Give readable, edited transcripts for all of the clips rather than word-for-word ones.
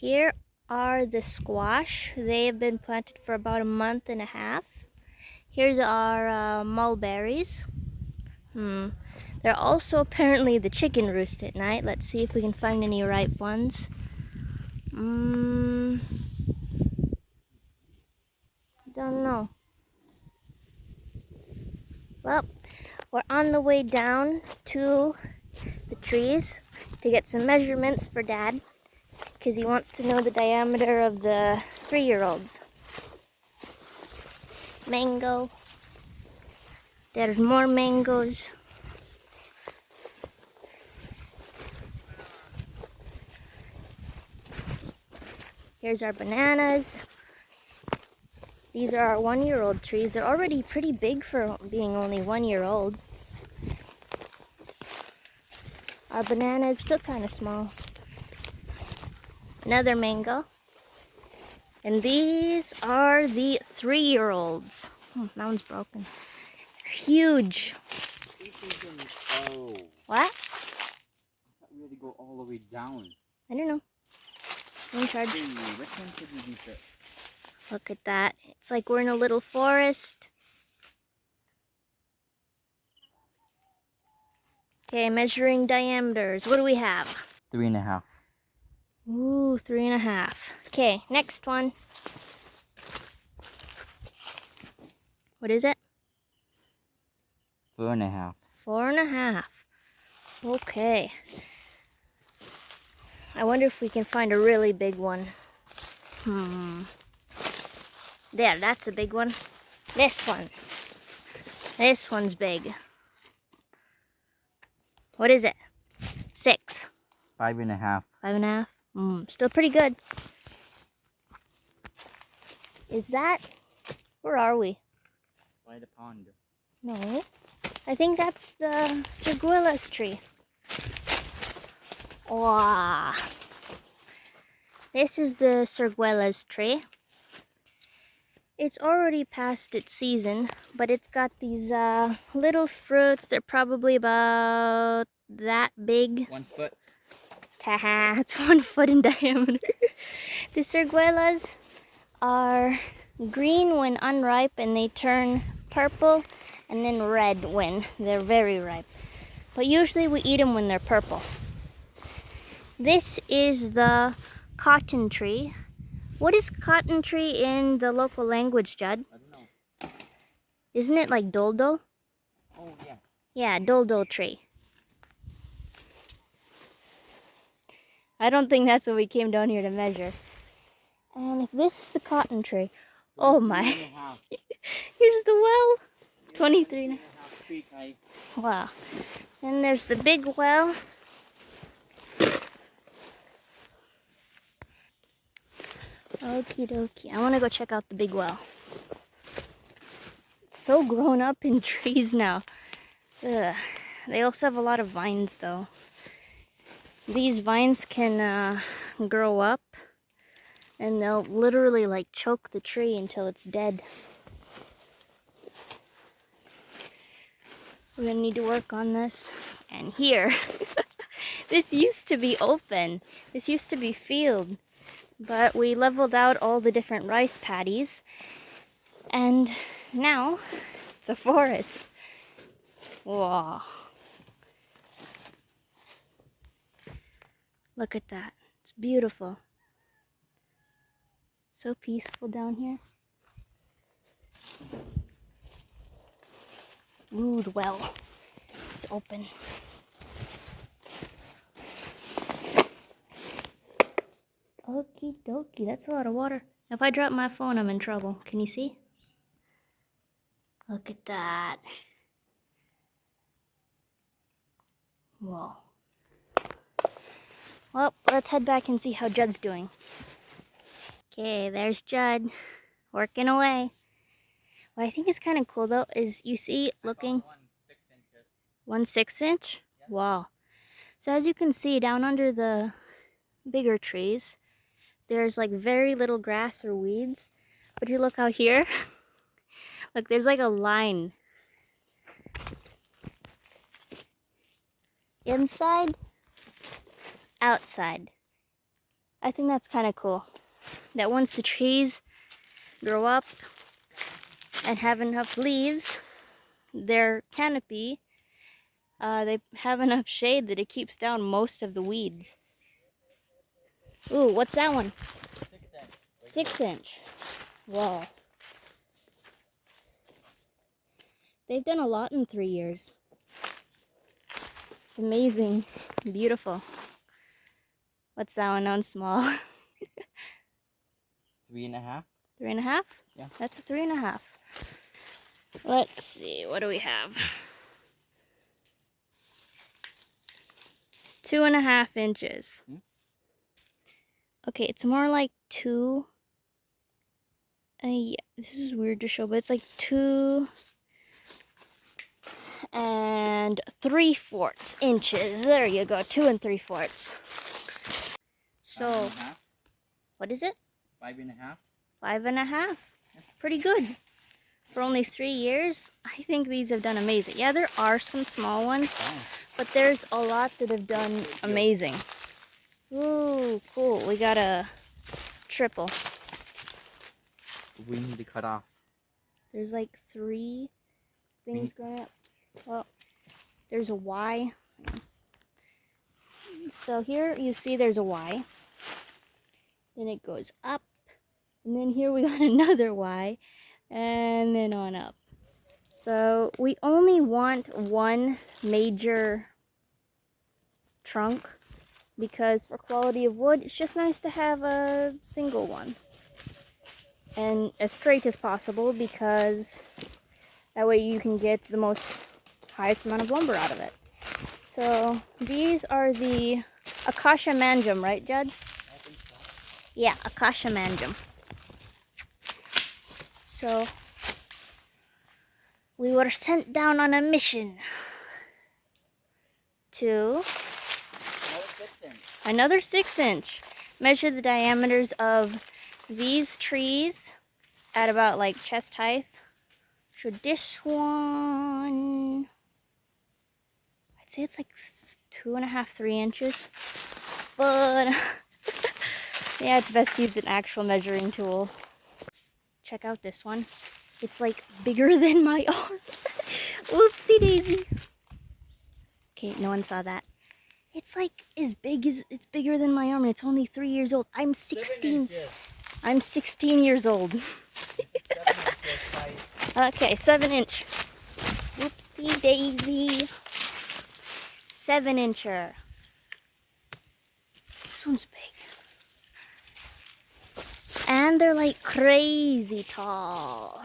Here are the squash. They have been planted for about a month and a half. Here's our mulberries. They're also apparently the chicken roost at night. Let's see if we can find any ripe ones. Don't know. Well, we're on the way down to the trees to get some measurements for Dad, because he wants to know the diameter of the 3-year-olds. Mango. There's more mangoes. Here's our bananas. These are our 1-year-old trees. They're already pretty big for being only 1-year-old. Our banana is still kind of small. Another mango. And these are the 3-year-olds. That one's broken. They're huge. Oh. What? I thought we had to go all the way down. I don't know. I'm in charge. Hey, which one should we be fit? Look at that. It's like we're in a little forest. Okay, measuring diameters. What do we have? 3.5. Ooh, 3.5. Okay, next one. What is it? 4.5. 4.5. Okay. I wonder if we can find a really big one. There, that's a big one. This one. This one's big. What is it? 6. 5.5. 5.5. Still pretty good. Is that? Where are we? By the pond. No. I think that's the Sirguelas tree. Wow. This is the Sirguelas tree. It's already past its season, but it's got these little fruits. They're probably about that big. 1 foot. Haha, it's 1 foot in diameter. The Sirguelas are green when unripe, and they turn purple and then red when they're very ripe. But usually we eat them when they're purple. This is the cotton tree. What is cotton tree in the local language, Judd? I don't know. Isn't it like doldo? Oh, yeah. Yeah, doldo tree. I don't think that's what we came down here to measure. And if this is the cotton tree, oh my. 3.5. Here's the well. 23. 3.5 feet high. Wow. Then there's the big well. Okie dokie. I want to go check out the big well. It's so grown up in trees now. Ugh. They also have a lot of vines though. These vines can grow up and they'll literally like choke the tree until it's dead. We're gonna need to work on this. And here, this used to be open. This used to be field. But we leveled out all the different rice paddies, and now it's a forest. Wow. Look at that. It's beautiful. So peaceful down here. Ooh, the well. It's open. Okie dokie, that's a lot of water. If I drop my phone, I'm in trouble. Can you see? Look at that. Whoa. Well, let's head back and see how Judd's doing. Okay, there's Judd, working away. What I think is kind of cool though is you see looking 1 6-inch. Yeah. Wow. So as you can see down under the bigger trees, there's like very little grass or weeds. But you look out here, look, there's like a line. Inside, outside. I think that's kind of cool. That once the trees grow up and have enough leaves, their canopy, they have enough shade that it keeps down most of the weeds. Ooh, what's that one? 6 inch. 6-inch. Whoa. They've done a lot in 3 years. It's amazing. Beautiful. What's that one? That one's small. 3.5. 3.5? Yeah. That's a 3.5. Let's see. What do we have? 2.5 inches. Okay, it's more like 2. Yeah, this is weird to show, but it's like 2 and 3/4 inches. There you go, 2 3/4. So, 5.5. what is it? 5.5. 5.5. That's pretty good. For only 3 years, I think these have done amazing. Yeah, there are some small ones, but there's a lot that have done amazing. Ooh, cool. We got a triple. We need to cut off. There's like 3 things going up. Well, there's a Y. So here you see there's a Y. Then it goes up. And then here we got another Y. And then on up. So we only want one major trunk because for quality of wood, it's just nice to have a single one. And as straight as possible because that way you can get the most highest amount of lumber out of it. So these are the Acacia Manjum, right, Judd? I think so. Yeah, Acacia Manjum. So we were sent down on a mission to another 6-inch. Measure the diameters of these trees at about like chest height. So this one, I'd say it's like 2.5, 3 inches. But yeah, it's best to use an actual measuring tool. Check out this one. It's like bigger than my arm. Oopsie daisy. Okay, no one saw that. It's like as big as, it's bigger than my arm and it's only 3 years old. I'm 16. I'm 16 years old. Okay, 7-inch. Whoopsie daisy. 7-incher. This one's big. And they're like crazy tall.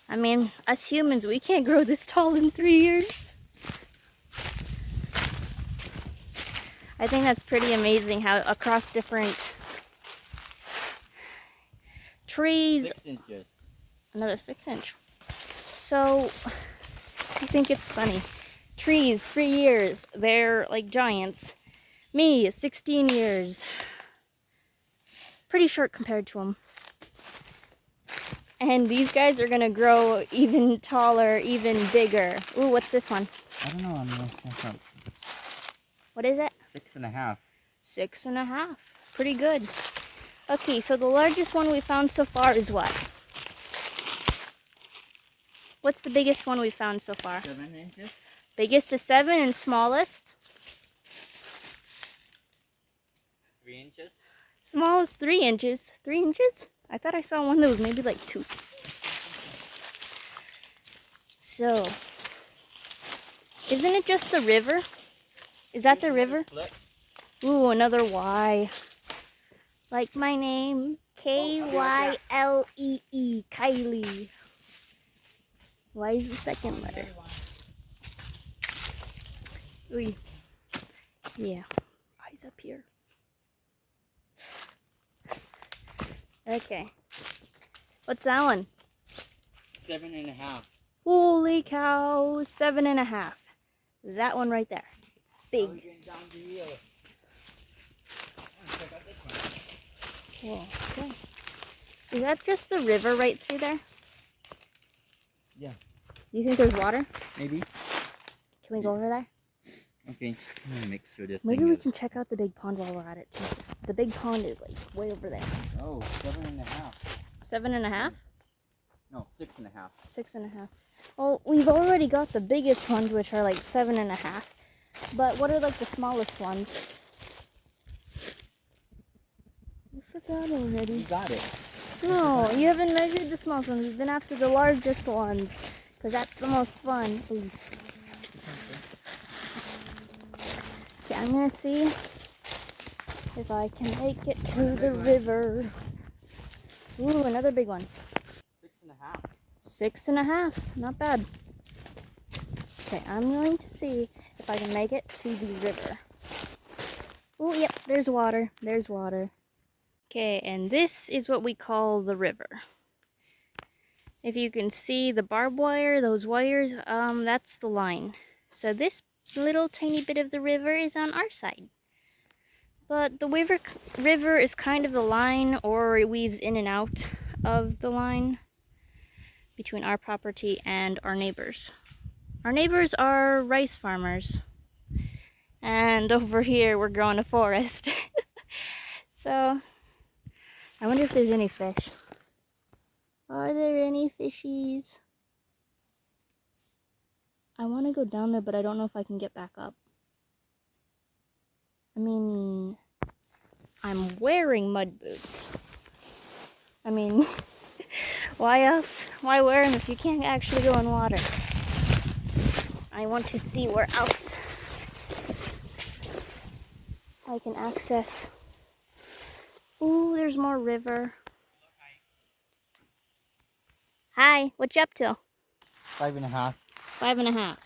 I mean, us humans, we can't grow this tall in 3 years. I think that's pretty amazing how across different trees. 6 inches. Another 6-inch. So I think it's funny. Trees, 3 years, they're like giants. Me, 16 years. Pretty short compared to them. And these guys are gonna grow even taller, even bigger. Ooh, what's this one? I don't know. I'm gonna check out. What is it? 6.5. 6.5. Pretty good. Okay, so the largest one we found so far is what? What's the biggest one we found so far? 7 inches. Biggest is 7 and smallest? 3 inches. Smallest 3 inches. 3 inches? I thought I saw one that was maybe like 2. So, isn't it just the river? Is that the river? Split. Ooh, another Y. Like my name, Kyle. Kylie. Y is the second letter. Ooh. Yeah. Eyes up here. Okay. What's that one? 7.5. Holy cow, 7.5. That one right there. It's big. Whoa, okay. Is that just the river right through there? Yeah. Do you think there's water? Maybe. Can we go over there? Okay, I'm gonna make sure this Maybe thing we is. can check out the big pond while we're at it too. The big pond is like way over there. Oh, 7.5. 7.5? No, 6.5. 6.5. Well, we've already got the biggest ones, which are like 7.5. But what are like the smallest ones? I forgot already. You got it. No, you haven't measured the smallest ones. You've been after the largest ones. Because that's the most fun. Ooh. Okay, I'm going to see if I can make it to the river. Ooh, another big one. 6.5. 6.5. Not bad. Okay, I'm going to see if I can make it to the river. Oh, yep, there's water. There's water. Okay, and this is what we call the river. If you can see the barbed wire, those wires, that's the line. So this little tiny bit of the river is on our side. But the river is kind of the line, or it weaves in and out of the line between our property and our neighbors. Our neighbors are rice farmers. And over here, we're growing a forest. So, I wonder if there's any fish. Are there any fishies? I want to go down there, but I don't know if I can get back up. I mean, I'm wearing mud boots. I mean, why else? Why wear them if you can't actually go in water? I want to see where else I can access. Ooh, there's more river. Hi, what you up to? 5.5. 5.5.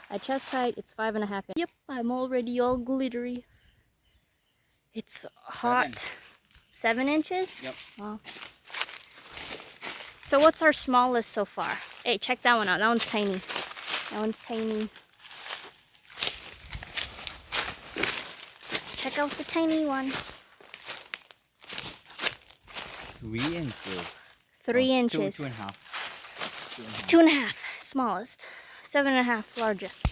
At chest height, it's 5.5. Yep, I'm already all glittery. It's hot. 7 inches? Yep. Wow. So what's our smallest so far? Hey, check that one out. That one's tiny. That one's tiny. Check out the tiny one. 3 inches. 3 Oh, inches. 2.5. 2.5, smallest. 7.5, largest.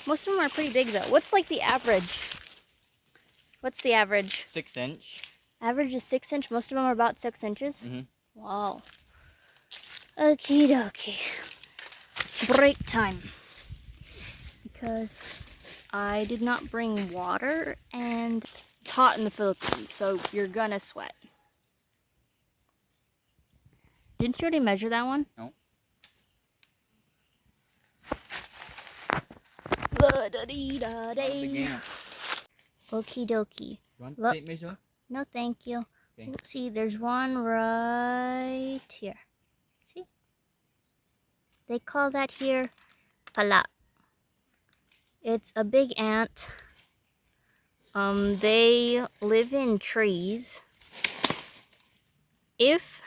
Most of them are pretty big though. What's like the average? What's the average? 6 inch. Average is 6 inch. Most of them are about 6 inches. Mm-hmm. Wow. Okie dokie. Break time. Because I did not bring water and it's hot in the Philippines, so you're gonna sweat. Didn't you already measure that one? No. La-da-dee-da-day. Okie dokie. You want Look. tape measure? No, thank you. Okay. See, there's one right here. See? They call that here pala. It's a big ant. They live in trees. If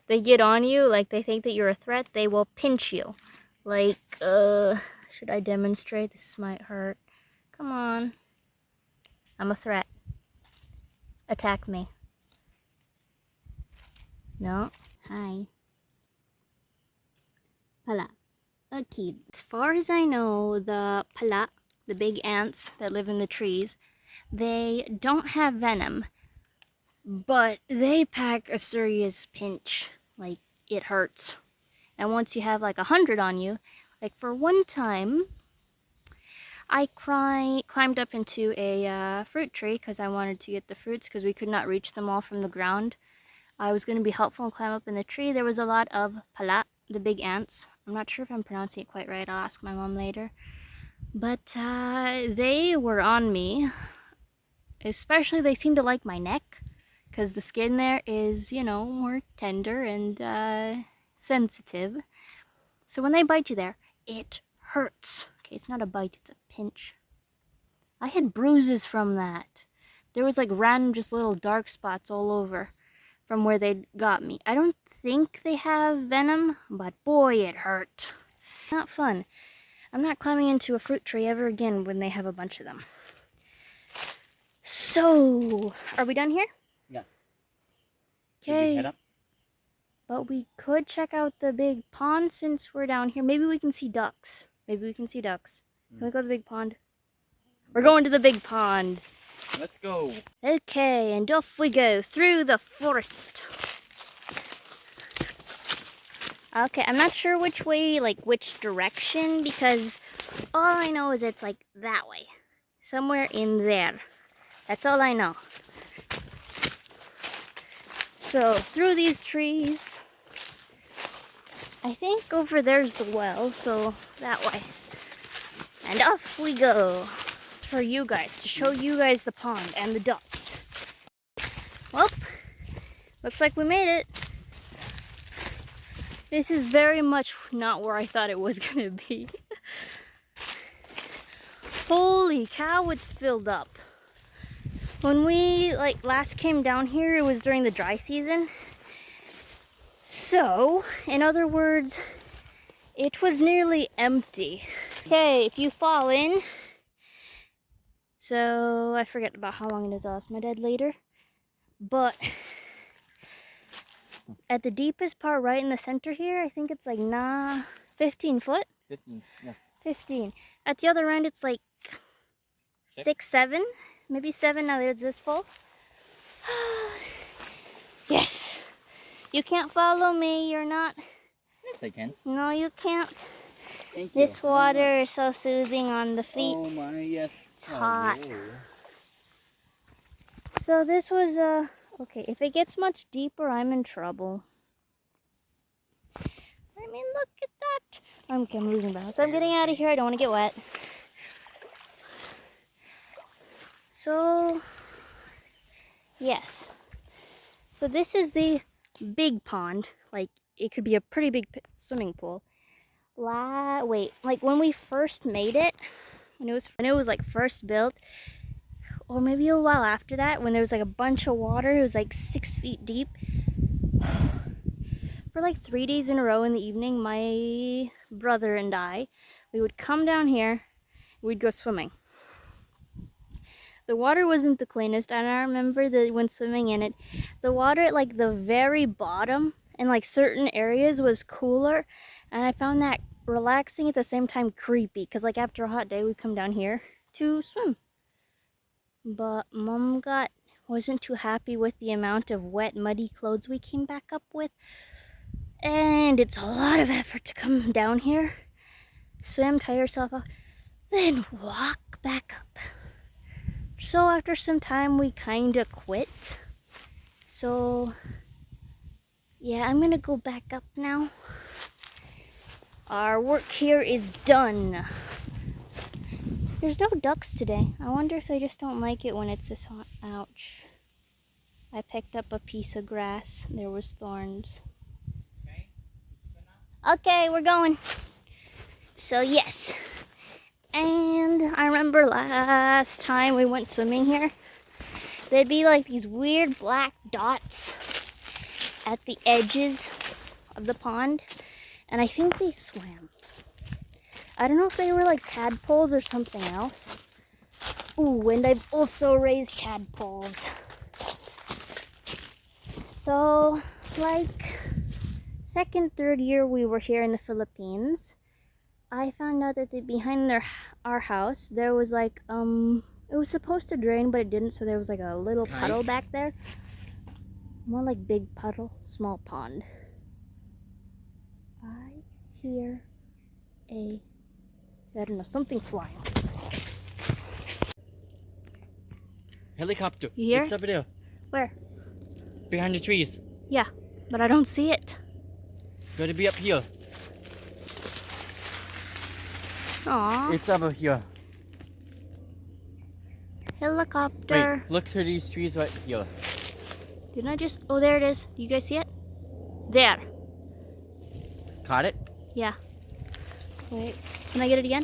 they get on you, like they think that you're a threat, they will pinch you. Like, should I demonstrate? This might hurt. Come on. I'm a threat. Attack me. No? Hi. Pala. Okay. As far as I know, the pala, the big ants that live in the trees, they don't have venom, but they pack a serious pinch. Like, it hurts. And once you have like 100 on you, like for one time, I climbed up into a fruit tree because I wanted to get the fruits because we could not reach them all from the ground. I was going to be helpful and climb up in the tree. There was a lot of pala, the big ants. I'm not sure if I'm pronouncing it quite right. I'll ask my mom later. But they were on me. Especially they seemed to like my neck because the skin there is, you know, more tender and sensitive. So when they bite you there, it hurts. Okay, it's not a bite, it's a pinch. I had bruises from that. There was like random just little dark spots all over from where they got me. I don't think they have venom, but boy, it hurt. Not fun. I'm not climbing into a fruit tree ever again when they have a bunch of them. So, are we done here? Yes. Should we Okay. head up? But we could check out the big pond since we're down here. Maybe we can see ducks. Maybe we can see ducks. Can we go to the big pond? We're going to the big pond. Let's go. Okay, and off we go through the forest. Okay, I'm not sure which way, like which direction, because all I know is it's like that way. Somewhere in there. That's all I know. So, through these trees. I think over there's the well, so that way. And off we go. For you guys, to show you guys the pond and the ducks. Well, looks like we made it. This is very much not where I thought it was gonna be. Holy cow, it's filled up. When we last came down here, it was during the dry season. So, in other words, it was nearly empty. Okay, if you fall in, so I forget about how long it is. I'll ask my dad later. But at the deepest part right in the center here, I think it's like 15 foot? 15. Yeah. 15. At the other end, it's like 6, 7. Maybe 7 now that it's this full. Yes. You can't follow me. You're not. Yes, I can. No, you can't. Thank This you. water is so soothing on the feet. Oh my, yes. It's hot. Oh. So this was okay, if it gets much deeper, I'm in trouble. I mean, look at that. I'm losing balance. I'm getting out of here. I don't want to get wet. So, yes. So this is the big pond. Like, it could be a pretty big swimming pool. Wait, like when we first made it, when it was like first built, or maybe a while after that, when there was like a bunch of water, it was like 6 feet deep. For like 3 days in a row in the evening, my brother and I, we would come down here, we'd go swimming. The water wasn't the cleanest, and I remember that when swimming in it, the water at like the very bottom and like certain areas was cooler, and I found that relaxing at the same time creepy, because like after a hot day we'd come down here to swim. But Mom wasn't too happy with the amount of wet, muddy clothes we came back up with. And it's a lot of effort to come down here, swim, tie yourself off, then walk back up. So after some time, we kind of quit. So, yeah, I'm gonna go back up now. Our work here is done. There's no ducks today. I wonder if they just don't like it when it's this hot. Ouch. I picked up a piece of grass. There was thorns. Okay, we're going. So yes. And I remember last time we went swimming here, there'd be like these weird black dots at the edges of the pond. And I think they swam. I don't know if they were like tadpoles or something else. Ooh, and I've also raised tadpoles. So, like, second, third year we were here in the Philippines, I found out that behind our house, there was like, it was supposed to drain, but it didn't, so there was like a little puddle back there. More like big puddle, small pond. I hear I don't know, something flying. Helicopter. You hear? It's over there. Where? Behind the trees. Yeah, but I don't see it. Gotta be up here. Aww. It's over here. Helicopter. Wait, look through these trees right here. Didn't I just... Oh, there it is. Do you guys see it? There. Caught it? Yeah. Wait. Can I get it again?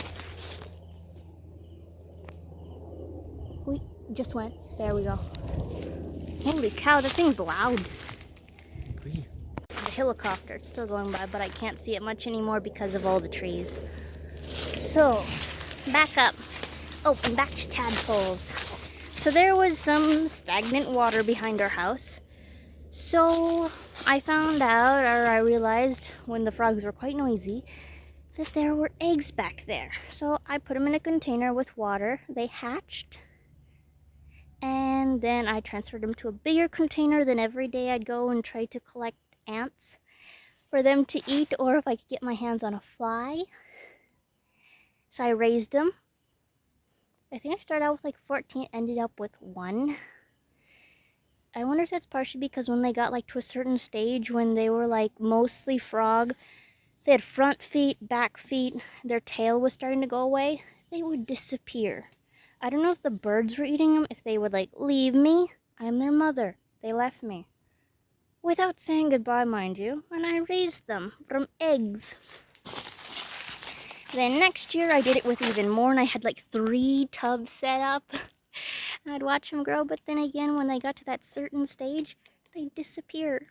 Wait, just went. There we go. Holy cow, that thing's loud. Agree. The helicopter, it's still going by, but I can't see it much anymore because of all the trees. So, back up. Oh, and back to tadpoles. So there was some stagnant water behind our house. So I found out, or I realized when the frogs were quite noisy, that there were eggs back there. So I put them in a container with water. They hatched. And then I transferred them to a bigger container. Then every day I'd go and try to collect ants for them to eat, or if I could get my hands on a fly. So I raised them. I think I started out with like 14, ended up with 1. I wonder if that's partially because when they got like to a certain stage when they were like mostly frog, they had front feet, back feet, their tail was starting to go away, they would disappear. I don't know if the birds were eating them, if they would like leave me. I'm their mother. They left me. Without saying goodbye, mind you, and I raised them from eggs. Then next year I did it with even more, and I had like 3 tubs set up. And I'd watch them grow, but then again, when they got to that certain stage, they'd disappear.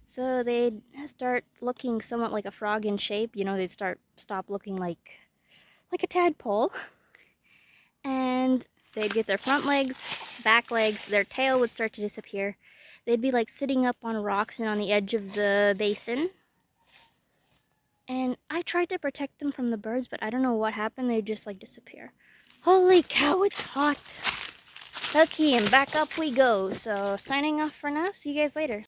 So they'd start looking somewhat like a frog in shape. You know, they'd stop looking like a tadpole. And they'd get their front legs, back legs, their tail would start to disappear. They'd be like sitting up on rocks and on the edge of the basin. And I tried to protect them from the birds, but I don't know what happened. They'd just like disappear. Holy cow, it's hot. Okay, and back up we go. So signing off for now. See you guys later.